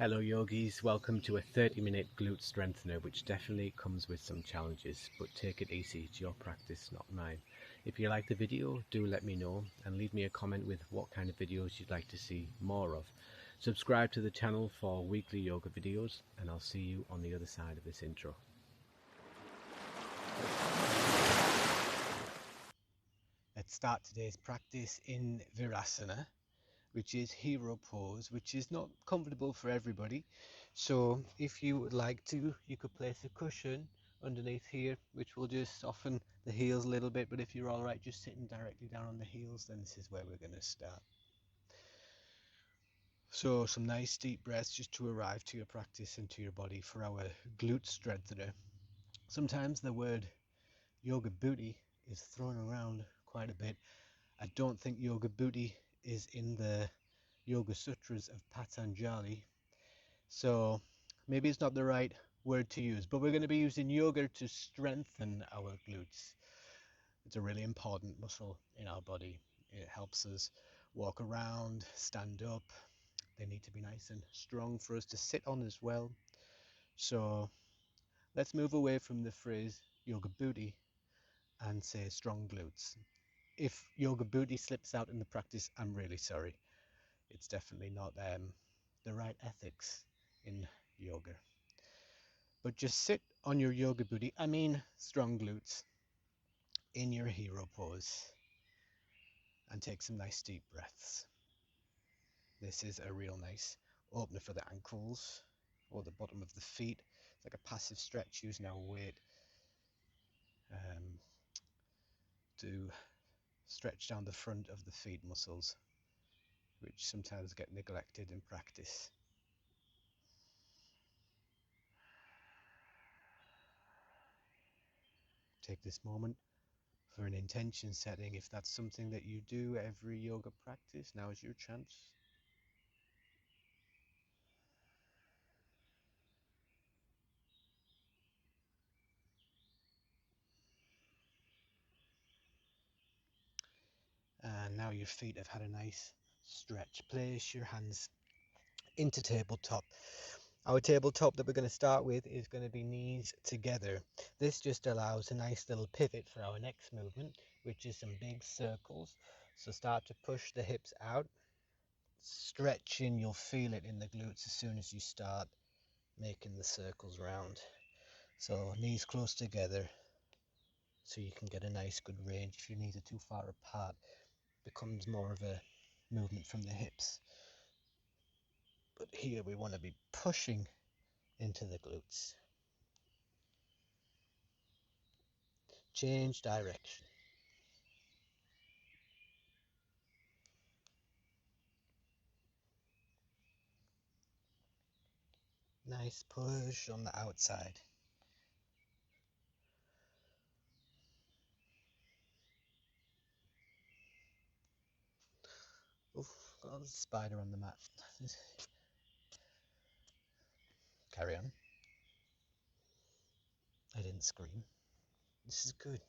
Hello yogis, welcome to a 30-minute glute strengthener which definitely comes with some challenges, but take it easy, it's your practice, not mine. If you like the video, do let me know and leave me a comment with what kind of videos you'd like to see more of. Subscribe to the channel for weekly yoga videos and I'll see you on the other side of this intro. Let's start today's practice in Virasana, which is hero pose, which is not comfortable for everybody. So if you would like to, you could place a cushion underneath here, which will just soften the heels a little bit. But if you're all right just sitting directly down on the heels, then this is where we're going to start. So some nice deep breaths just to arrive to your practice and to your body for our glute strengthener. Sometimes the word yoga booty is thrown around quite a bit. I don't think yoga booty is in the Yoga Sutras of Patanjali, so maybe it's not the right word to use, but we're going to be using yoga to strengthen our glutes. It's a really important muscle in our body. It helps us walk around, stand up. They need to be nice and strong for us to sit on as well. So let's move away from the phrase yoga booty and say strong glutes. If yoga booty slips out in the practice, I'm really sorry. It's definitely not the right ethics in yoga. But just sit on your yoga booty, I mean strong glutes, in your hero pose and take some nice deep breaths. This is a real nice opener for the ankles or the bottom of the feet. It's like a passive stretch using our weight to stretch down the front of the feet muscles, which sometimes get neglected in practice. Take this moment for an intention setting. If that's something that you do every yoga practice, now is your chance. And now your feet have had a nice stretch. Place your hands into tabletop. Our tabletop that we're going to start with is going to be knees together. This just allows a nice little pivot for our next movement, which is some big circles. So start to push the hips out. Stretching, you'll feel it in the glutes as soon as you start making the circles round. So knees close together so you can get a nice good range. If your knees are too far apart, it becomes more of a movement from the hips. But here we want to be pushing into the glutes. Change direction. Nice push on the outside. Oof, got a spider on the mat. Carry on. I didn't scream. This is good.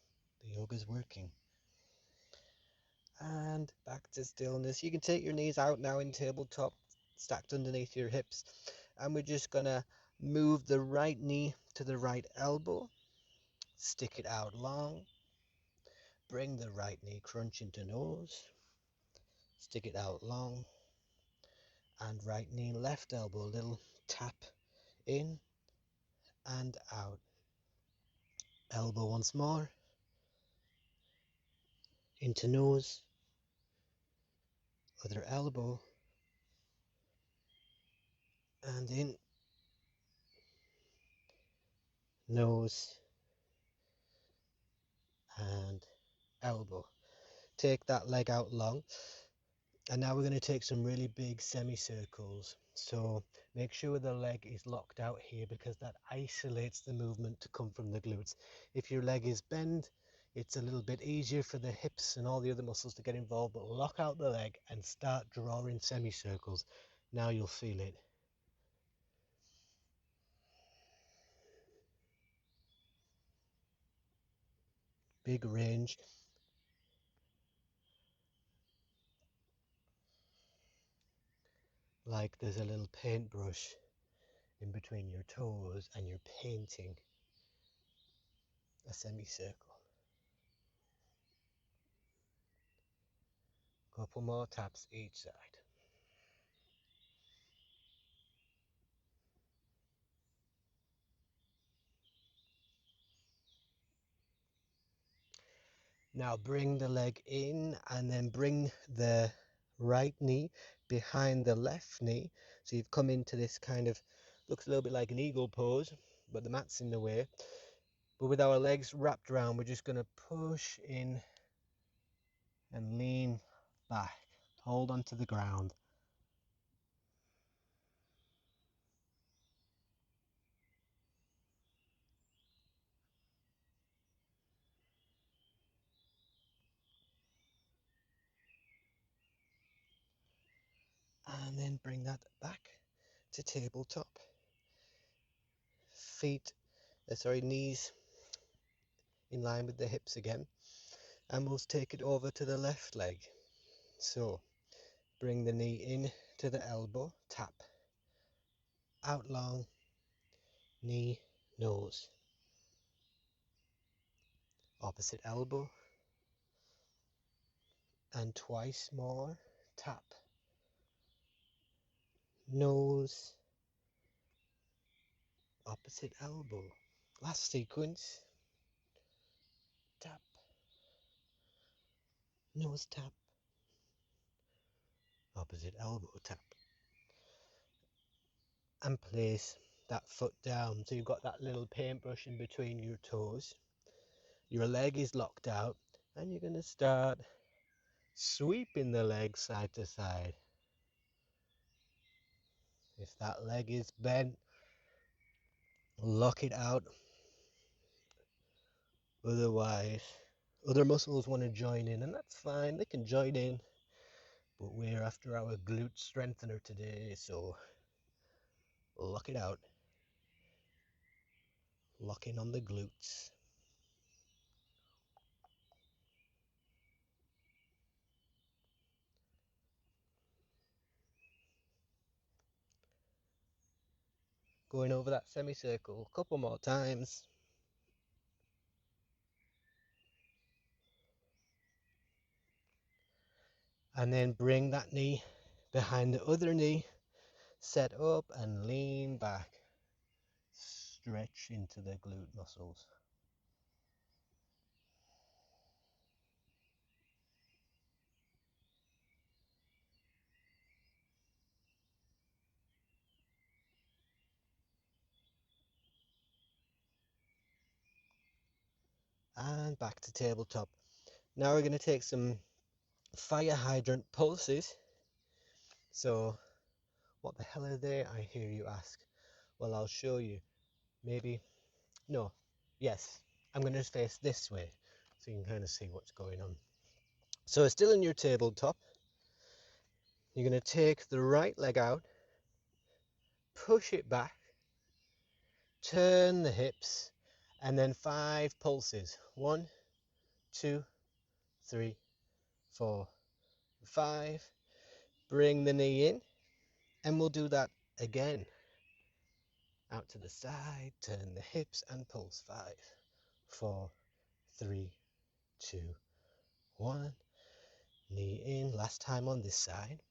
The yoga's working. And back to stillness. You can take your knees out now in tabletop, stacked underneath your hips. And we're just going to move the right knee to the right elbow. Stick it out long. Bring the right knee crunch into nose. Stick it out long. And right knee, left elbow, little tap in and out. Elbow once more. Into nose. Other elbow. And in. Nose. And elbow. Take that leg out long. And now we're going to take some really big semicircles. So make sure the leg is locked out here because that isolates the movement to come from the glutes. If your leg is bent, it's a little bit easier for the hips and all the other muscles to get involved, but lock out the leg and start drawing semicircles. Now you'll feel it. Big range. like there's a little paintbrush in between your toes and you're painting a semicircle. Couple more taps each side. Now bring the leg in and then bring the right knee behind the left knee. So you've come into this kind of, looks a little bit like an eagle pose, but the mat's in the way. But with our legs wrapped around, we're just going to push in and lean back. Hold onto the ground. And then bring that back to tabletop. Knees in line with the hips again. And we'll take it over to the left leg. So bring the knee in to the elbow, tap, out long, knee, nose. Opposite elbow. And twice more, tap, nose, opposite elbow. Last sequence, tap, nose tap, opposite elbow tap. And place that foot down. So you've got that little paintbrush in between your toes. Your leg is locked out and you're going to start sweeping the leg side to side. If that leg is bent, lock it out. Otherwise, other muscles want to join in, and that's fine. They can join in. But we're after our glute strengthener today, so lock it out. Lock in on the glutes. Going over that semicircle a couple more times. And then bring that knee behind the other knee. Set up and lean back. Stretch into the glute muscles. And back to tabletop. Now we're going to take some fire hydrant pulses. So, what the hell are they, I hear you ask? Well, I'll show you. Maybe, no, yes, I'm going to face this way so you can kind of see what's going on. So, still in your tabletop, you're going to take the right leg out, push it back, turn the hips, and then 5 pulses. 1, 2, 3, 4, 5. Bring the knee in, and we'll do that again. Out to the side, turn the hips, and pulse. 5, 4, 3, 2, 1. Knee in. Last time on this side.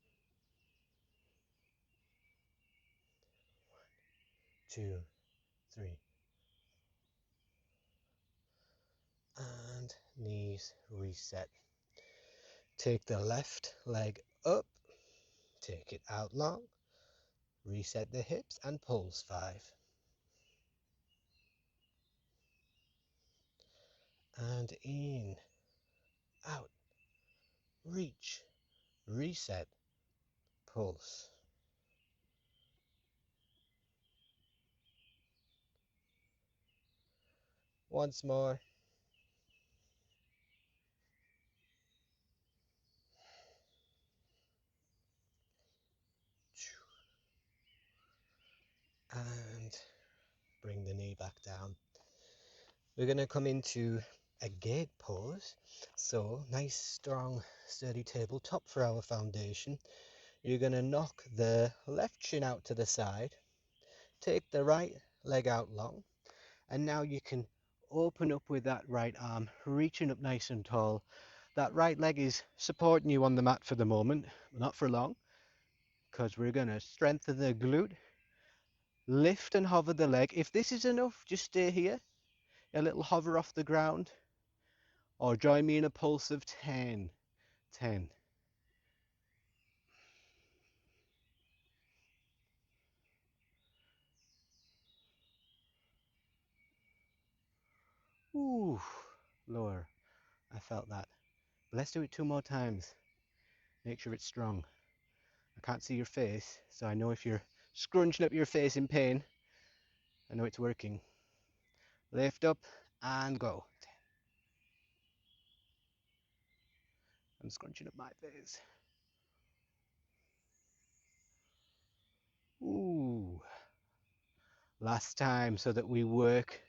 1, 2, 3. And knees reset. Take the left leg up. Take it out long. Reset the hips and pulse. 5. And in. Out. Reach. Reset. Pulse. Once more. And bring the knee back down. We're going to come into a gate pose. So, nice, strong, sturdy tabletop for our foundation. You're going to knock the left shin out to the side, take the right leg out long, and now you can open up with that right arm, reaching up nice and tall. That right leg is supporting you on the mat for the moment, not for long, because we're going to strengthen the glute. Lift and hover the leg. If this is enough, just stay here. A little hover off the ground. Or join me in a pulse of 10. 10. Ooh, lower. I felt that. But let's do it 2 more times. Make sure it's strong. I can't see your face, so I know if you're scrunching up your face in pain, I know it's working. Lift up and go. I'm scrunching up my face. Ooh. Last time, so that we work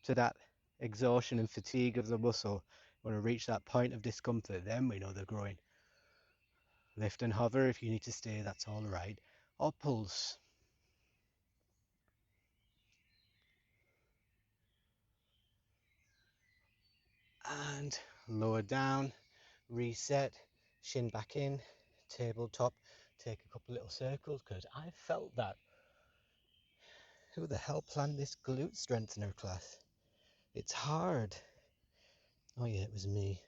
to that exhaustion and fatigue of the muscle. We want to reach that point of discomfort, then we know they're growing. Lift and hover. If you need to stay, that's all right. Or pulse. And lower down, reset, shin back in, tabletop. Take a couple little circles because I felt that. Who the hell planned this glute strengthener class? It's hard. Oh yeah, it was me.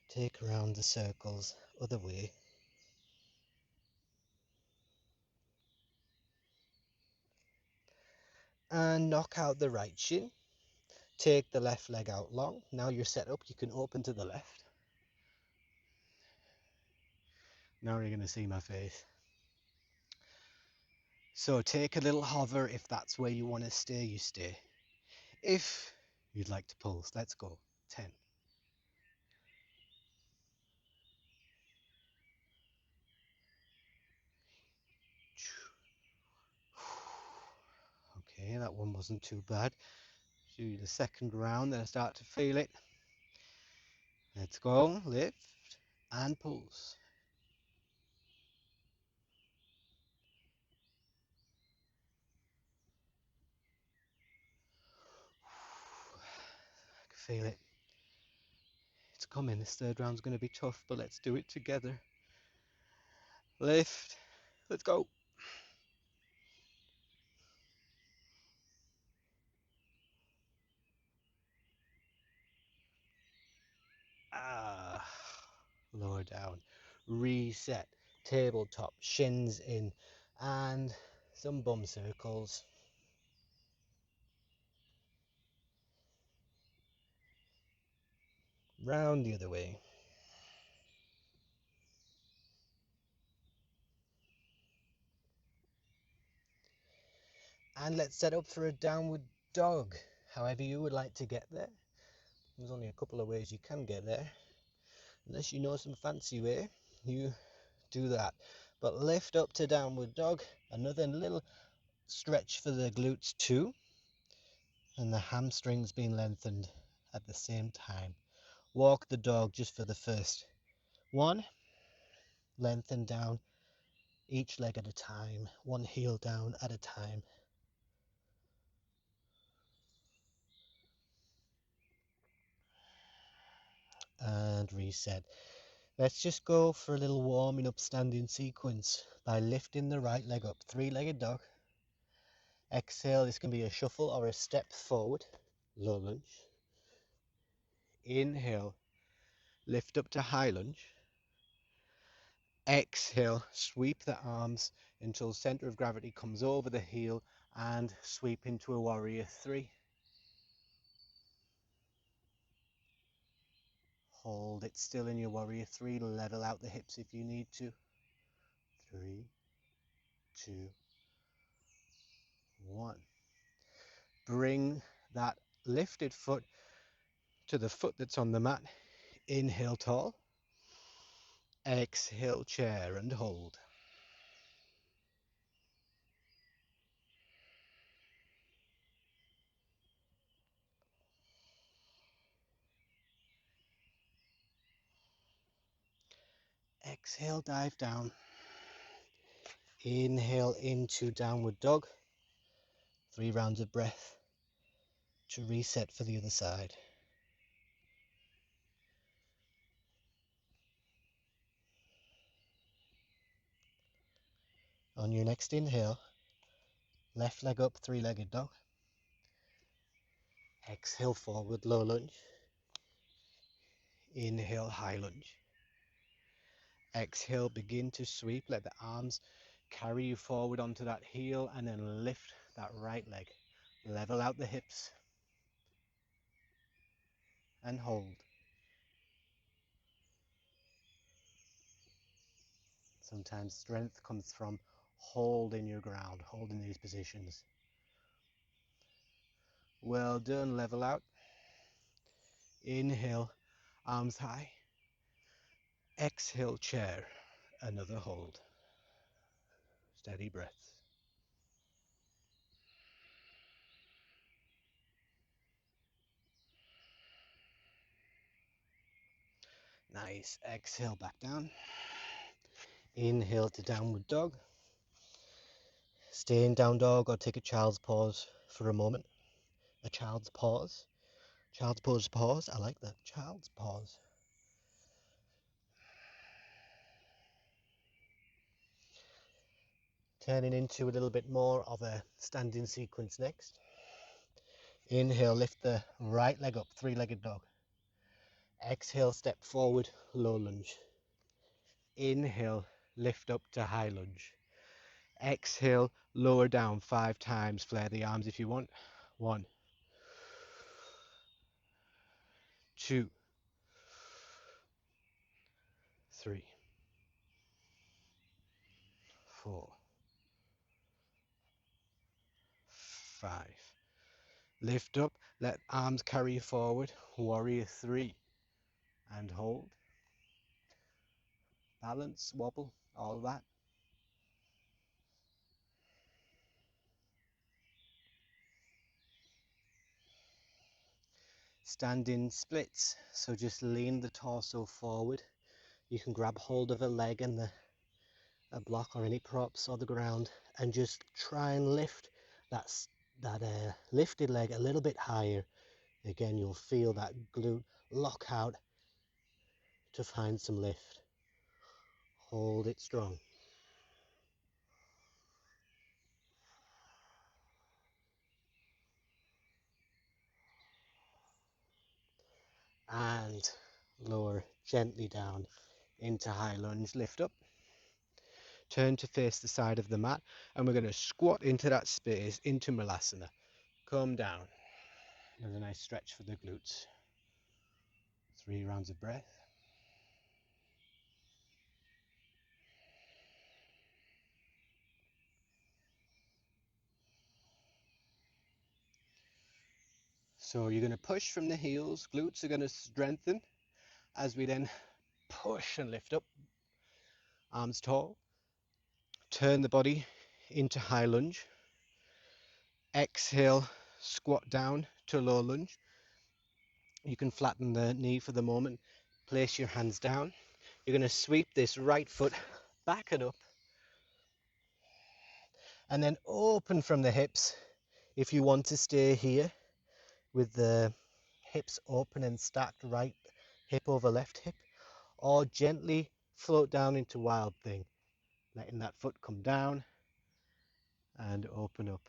Take around the circles, other way. And knock out the right shin. Take the left leg out long. Now you're set up, you can open to the left. Now you're going to see my face. So take a little hover. If that's where you want to stay, you stay. If you'd like to pulse, let's go. 10. Okay, that one wasn't too bad. Do the second round, then I start to feel it. Let's go. Lift and pulse. I can feel it. It's coming. This third round's going to be tough, but let's do it together. Lift. Let's go. Ah, lower down. Reset. Tabletop. Shins in. And some bum circles. Round the other way. And let's set up for a downward dog. However you would like to get there. There's only a couple of ways you can get there. Unless you know some fancy way, you do that. But lift up to downward dog. Another little stretch for the glutes too. And the hamstrings being lengthened at the same time. Walk the dog just for the first one. Lengthen down each leg at a time. One heel down at a time. And reset. Let's just go for a little warming up standing sequence by lifting the right leg up. Three-legged dog. Exhale, this can be a shuffle or a step forward. Low lunge. Inhale, lift up to high lunge. Exhale, sweep the arms until center of gravity comes over the heel and sweep into a warrior three. Hold it still in your warrior three. Level out the hips if you need to. 3, 2, 1. Bring that lifted foot to the foot that's on the mat. Inhale tall. Exhale chair and hold. Exhale, dive down. Inhale into downward dog. 3 rounds of breath to reset for the other side. On your next inhale, left leg up, 3-legged dog. Exhale, forward, low lunge. Inhale, high lunge. Exhale, begin to sweep. Let the arms carry you forward onto that heel and then lift that right leg. Level out the hips and hold. Sometimes strength comes from holding your ground, holding these positions. Well done, level out. Inhale, arms high. Exhale, chair. Another hold. Steady breath. Nice. Exhale, back down. Inhale to downward dog. Stay in down dog or take a child's pause for a moment. A child's pause. Child's pause. I like that. Child's pause. Turning into a little bit more of a standing sequence next. Inhale, lift the right leg up, 3-legged dog. Exhale, step forward, low lunge. Inhale, lift up to high lunge. Exhale, lower down 5 times. Flare the arms if you want. 1, 2, 3, 4, 5. Lift up, let arms carry you forward. Warrior 3. And hold. Balance, wobble, all that. Standing splits, so just lean the torso forward. You can grab hold of a leg and a block or any props or the ground and just try and lift that lifted leg a little bit higher. Again, you'll feel that glute lock out to find some lift. Hold it strong. And lower gently down into high lunge, lift up. Turn to face the side of the mat and we're going to squat into that space, into Malasana. Come down. There's a nice stretch for the glutes. 3 rounds of breath. So you're going to push from the heels. Glutes are going to strengthen as we then push and lift up. Arms tall. Turn the body into high lunge. Exhale, squat down to low lunge. You can flatten the knee for the moment. Place your hands down. You're going to sweep this right foot back and up. And then open from the hips if you want to stay here with the hips open and stacked, right hip over left hip, or gently float down into wild thing, letting that foot come down and open up.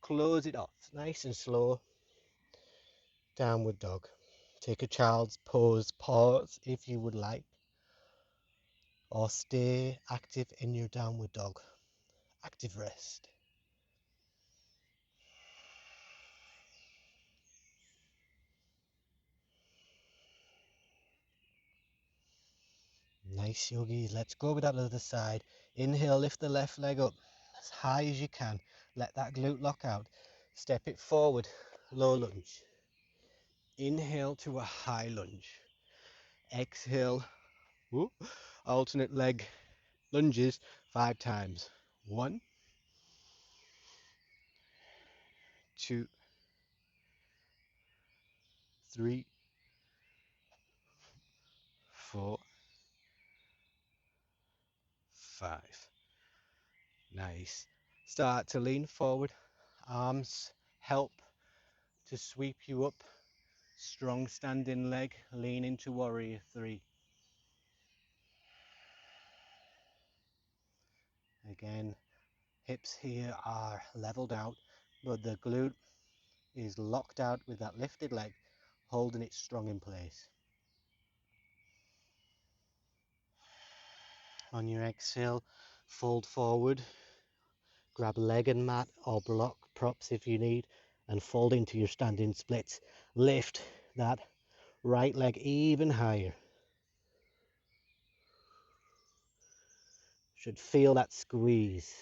Close it off, nice and slow. Downward dog. Take a child's pause if you would like, or stay active in your downward dog. Active rest. Nice, yogi. Let's go with that other side. Inhale, lift the left leg up as high as you can. Let that glute lock out. Step it forward, low lunge. Inhale to a high lunge. Exhale, whoop, alternate leg lunges 5 times. 1, 2, 3, 4, 5. Nice. Start to lean forward. Arms help to sweep you up. Strong standing leg. Lean into warrior 3. Again, hips here are leveled out, but the glute is locked out with that lifted leg, holding it strong in place. On your exhale, fold forward, grab leg and mat or block props if you need, and fold into your standing splits. Lift that right leg even higher. Should feel that squeeze.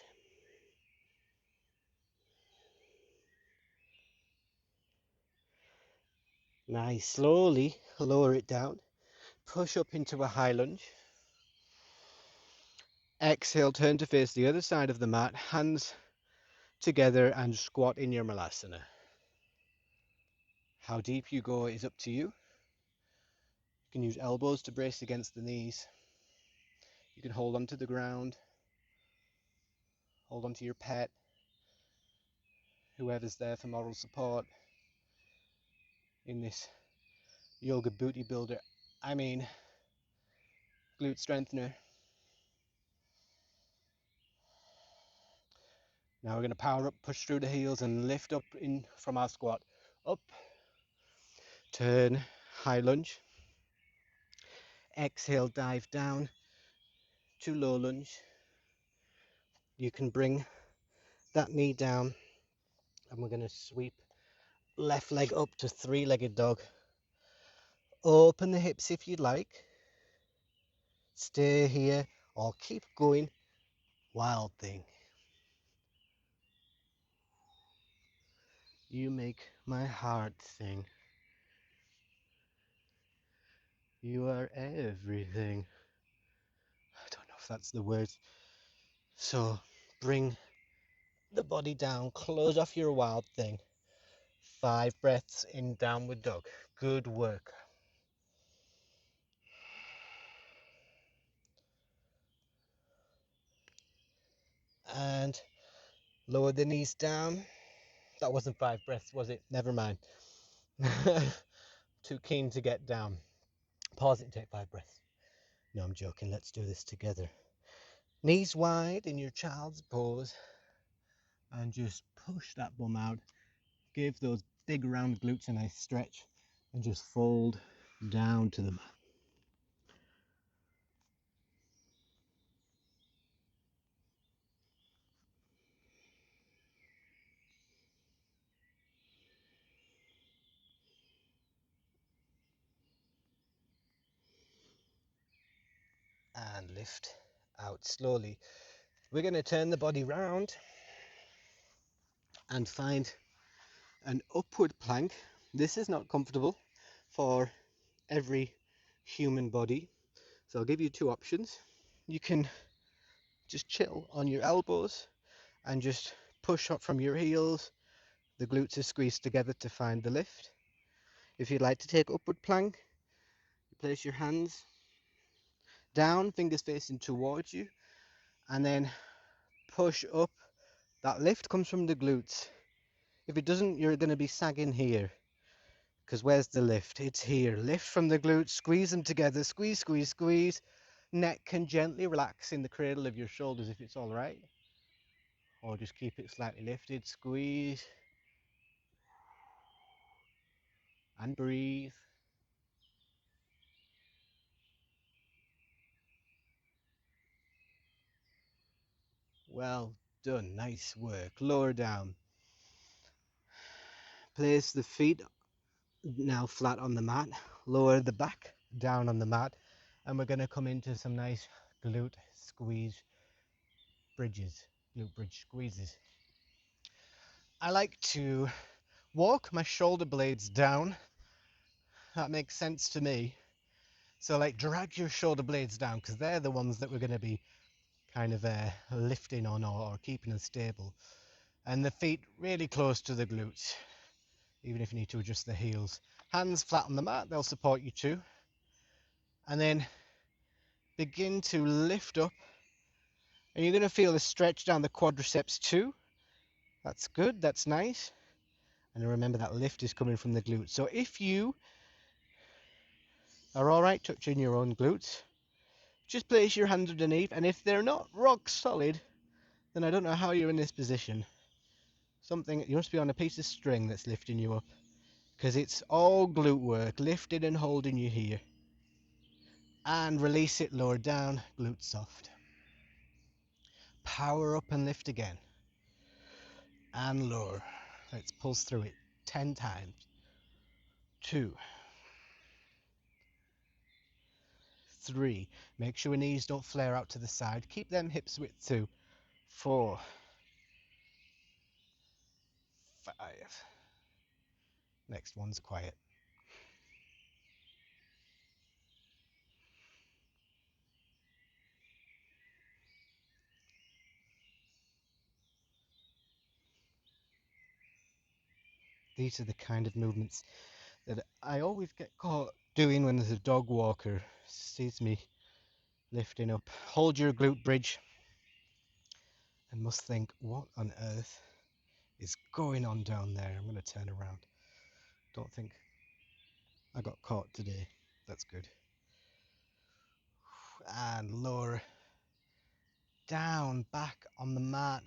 Nice. Slowly lower it down. Push up into a high lunge. Exhale, turn to face the other side of the mat. Hands together and squat in your malasana. How deep you go is up to you. You can use elbows to brace against the knees. You can hold onto the ground. Hold onto your pet. Whoever's there for moral support in this yoga booty builder. Glute strengthener. Now we're going to power up, push through the heels and lift up in from our squat. Up, turn, high lunge. Exhale, dive down to low lunge. You can bring that knee down and we're going to sweep left leg up to three-legged dog. Open the hips if you'd like. Stay here or keep going. Wild thing. You make my heart sing. You are everything. I don't know if that's the words. So bring the body down, close off your wild thing. 5 breaths in downward dog. Good work. And lower the knees down. That wasn't 5 breaths, was it? Never mind. Too keen to get down. Pause it and take 5 breaths. No, I'm joking. Let's do this together. Knees wide in your child's pose. And just push that bum out. Give those big round glutes a nice stretch. And just fold down to the mat. And lift out slowly. We're going to turn the body round and find an upward plank. This is not comfortable for every human body, so I'll give you 2 options. You can just chill on your elbows and just push up from your heels. The glutes are squeezed together to find the lift. If you'd like to take upward plank, place your hands down, fingers facing towards you, and then push up. That lift comes from the glutes. If it doesn't, you're going to be sagging here. Because where's the lift? It's here. Lift from the glutes, squeeze them together, squeeze, squeeze, squeeze. Neck can gently relax in the cradle of your shoulders if it's all right. Or just keep it slightly lifted, squeeze. And breathe. Well done, nice work. Lower down. Place the feet now flat on the mat. Lower the back down on the mat. And we're going to come into some nice glute squeeze bridges, glute bridge squeezes. I like to walk my shoulder blades down. That makes sense to me. So like drag your shoulder blades down because they're the ones that we're going to be kind of lifting on or keeping us stable. And the feet really close to the glutes, even if you need to adjust the heels. Hands flat on the mat, they'll support you too. And then begin to lift up, and you're going to feel a stretch down the quadriceps too. That's good, that's nice. And remember that lift is coming from the glutes. So if you are all right touching your own glutes, just place your hands underneath, and if they're not rock solid, then I don't know how you're in this position. You must be on a piece of string that's lifting you up, because it's all glute work, lifting and holding you here. And release it, lower down, glute soft. Power up and lift again. And lower. Let's pulse through it 10 times. 2, 3. Make sure your knees don't flare out to the side. Keep them hips width too. 4, 5. Next one's quiet. These are the kind of movements that I always get caught doing when there's a dog walker sees me lifting up. Hold your glute bridge and must think, what on earth is going on down there? I'm going to turn around. Don't think I got caught today. That's good. And lower down, back on the mat.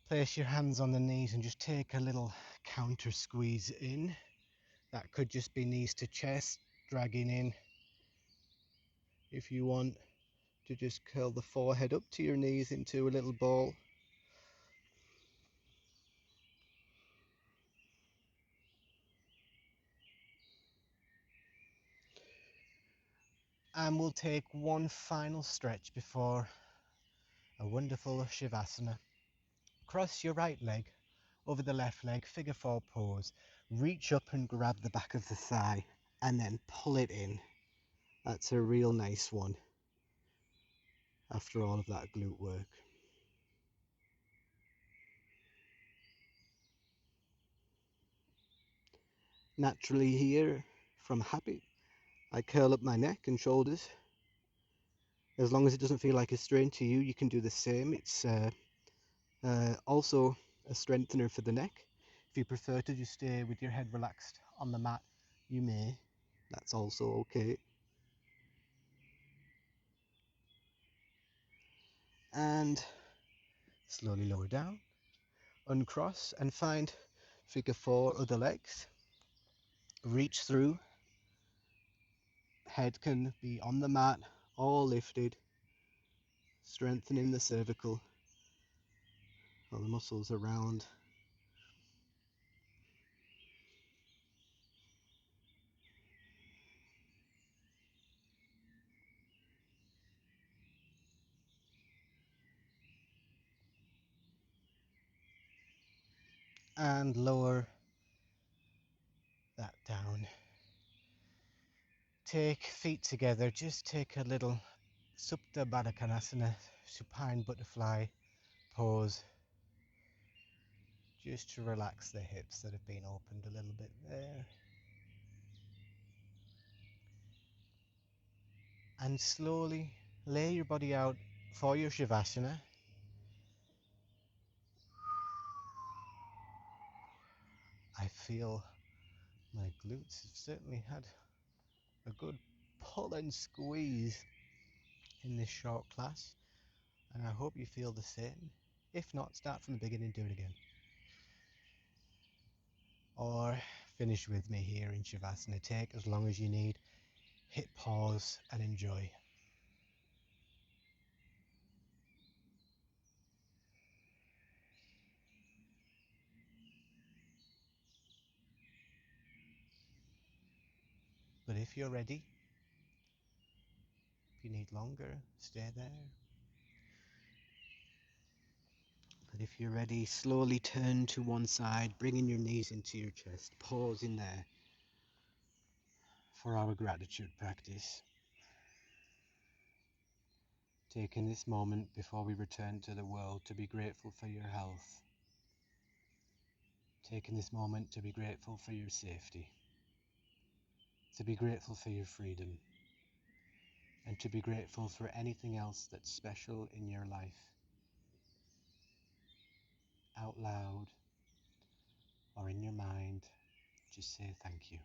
Place your hands on the knees and just take a little counter squeeze in. That could just be knees to chest, dragging in. If you want to just curl the forehead up to your knees into a little ball. And we'll take one final stretch before a wonderful Shavasana. Cross your right leg over the left leg, figure 4 pose. Reach up and grab the back of the thigh and then pull it in. That's a real nice one after all of that glute work. Naturally here, from habit, I curl up my neck and shoulders. As long as it doesn't feel like a strain to you, you can do the same. It's also a strengthener for the neck. If you prefer to just stay with your head relaxed on the mat, you may. That's also okay. And slowly lower down, uncross and find figure 4 other legs. Reach through. Head can be on the mat, all lifted, strengthening the cervical, all the muscles around. And lower that down. Take feet together, just take a little Supta Baddha Konasana, supine butterfly pose, just to relax the hips that have been opened a little bit there. And slowly lay your body out for your Shavasana. I feel my glutes have certainly had a good pull and squeeze in this short class, and I hope you feel the same. If not, start from the beginning, do it again. Or finish with me here in Shavasana. Take as long as you need. Hit pause and enjoy. But if you're ready, if you need longer, stay there. But if you're ready, slowly turn to one side, bringing your knees into your chest. Pause in there for our gratitude practice. Taking this moment before we return to the world to be grateful for your health. Taking this moment to be grateful for your safety. To be grateful for your freedom. and to be grateful for anything else that's special in your life, out loud or in your mind. Just say thank you.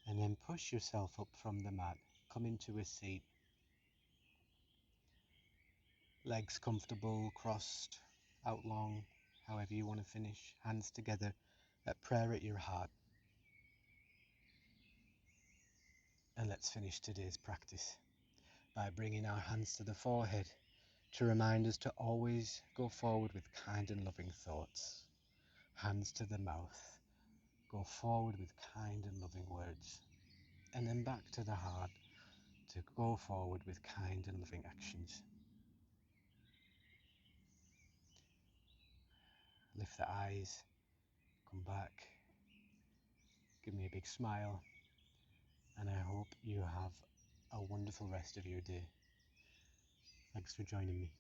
And then push yourself up from the mat. Come into a seat. Legs comfortable, crossed, out long, however you want to finish. Hands together at prayer at your heart. And let's finish today's practice by bringing our hands to the forehead to remind us to always go forward with kind and loving thoughts. Hands to the mouth. Go forward with kind and loving words. And then back to the heart to go forward with kind and loving actions. Lift the eyes. Come back. Give me a big smile. And I hope you have a wonderful rest of your day. Thanks for joining me.